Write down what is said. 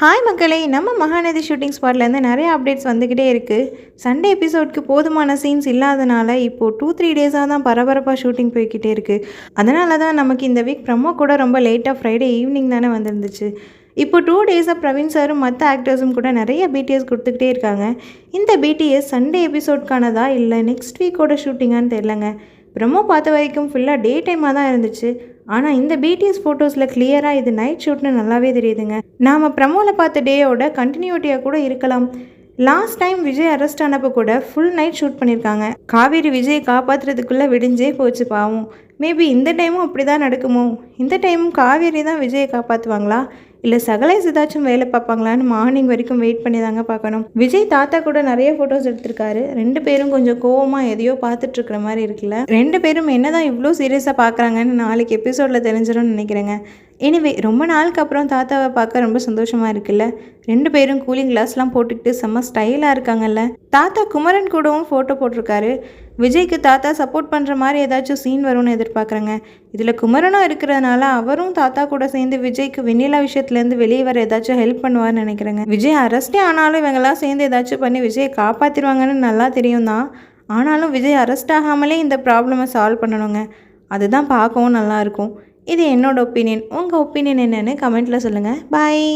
Hi மக்களே, நம்ம Mahanadi shooting ஸ்பாட்லேருந்து நிறைய அப்டேட்ஸ் வந்துக்கிட்டே இருக்குது. சண்டே எபிசோட்க்கு போதுமான சீன்ஸ் இல்லாதனால இப்போது 2-3 டேஸாக தான் பரபரப்பாக ஷூட்டிங் போய்கிட்டே இருக்குது. அதனால தான் நமக்கு இந்த வீக் ப்ரமோ கூட ரொம்ப லேட்டாக ஃப்ரைடே ஈவினிங் தானே வந்துருந்துச்சு. இப்போ 2 டேஸாக பிரவீன் சாரும் மற்ற ஆக்டர்ஸும் கூட நிறைய பிடிஎஸ் கொடுத்துக்கிட்டே இருக்காங்க. இந்த பிடிஎஸ் சண்டே எபிசோட்கானதா இல்லை நெக்ஸ்ட் வீக்கோட ஷூட்டிங்கான்னு தெரிலங்க. ப்ரமோ பார்த்த வரைக்கும் ஃபுல்லாக டே டைமாக தான் இருந்துச்சு. ஆனால் இந்த பிடிஎஸ் ஃபோட்டோஸில் கிளியராக இது நைட் ஷூட்னு நல்லாவே தெரியுதுங்க. நாம் ப்ரமோவில் பார்த்த டேயோட கண்டினியூட்டியாக கூட இருக்கலாம். லாஸ்ட் டைம் விஜய் அரெஸ்ட் ஆனப்போ கூட ஃபுல் நைட் ஷூட் பண்ணியிருக்காங்க. காவேரி விஜயை காப்பாற்றுறதுக்குள்ளே விடிஞ்சே போச்சு பாவம். மேபி இந்த டைமும் அப்படி தான் நடக்குமோ? இந்த டைமும் காவேரி தான் விஜயை காப்பாற்றுவாங்களா இல்லை சகலேஷ் ஏதாச்சும் வேலை பார்ப்பாங்களான்னு மார்னிங் வரைக்கும் வெயிட் பண்ணி தாங்க பார்க்கணும். விஜய் தாத்தா கூட நிறைய ஃபோட்டோஸ் எடுத்திருக்காரு. 2 பேரும் கொஞ்சம் கோவமாக எதையோ பார்த்துட்ருக்குற மாதிரி இருக்குல்ல. 2 பேரும் என்ன தான் இவ்வளோ சீரியஸாக பார்க்குறாங்கன்னு நாளைக்கு எபிசோடில் தெரிஞ்சிடும்னு நினைக்கிறேங்க. எனிவே ரொம்ப நாளுக்கு அப்புறம் தாத்தாவை பார்க்க ரொம்ப சந்தோஷமாக இருக்குல்ல. 2 பேரும் கூலிங் கிளாஸ்லாம் போட்டுக்கிட்டு செம்ம ஸ்டைலாக இருக்காங்கல்ல. தாத்தா குமரன் கூடவும் ஃபோட்டோ போட்டிருக்காரு. விஜய்க்கு தாத்தா சப்போர்ட் பண்ணுற மாதிரி ஏதாச்சும் சீன் வரும்னு எதிர்பார்க்குறேங்க. இதில் குமரனும் இருக்கிறதுனால அவரும் தாத்தா கூட சேர்ந்து விஜய்க்கு வெண்ணிலா விஷயத்துலேருந்து வெளியே வர ஏதாச்சும் ஹெல்ப் பண்ணுவார்னு நினைக்கிறேங்க. விஜய் அரெஸ்டே ஆனாலும் இவங்கெல்லாம் சேர்ந்து ஏதாச்சும் பண்ணி விஜயை காப்பாற்றிடுவாங்கன்னு நல்லா தெரியும் தான். ஆனாலும் விஜய் அரெஸ்ட் ஆகாமலே இந்த ப்ராப்ளமை சால்வ் பண்ணணுங்க. அதுதான் பார்க்கவும் நல்லாயிருக்கும். இது என்னோட ஒப்பீனியன். உங்கள் ஒப்பீனியன் என்னென்னு கமெண்ட்டில் சொல்லுங்கள். பாய்.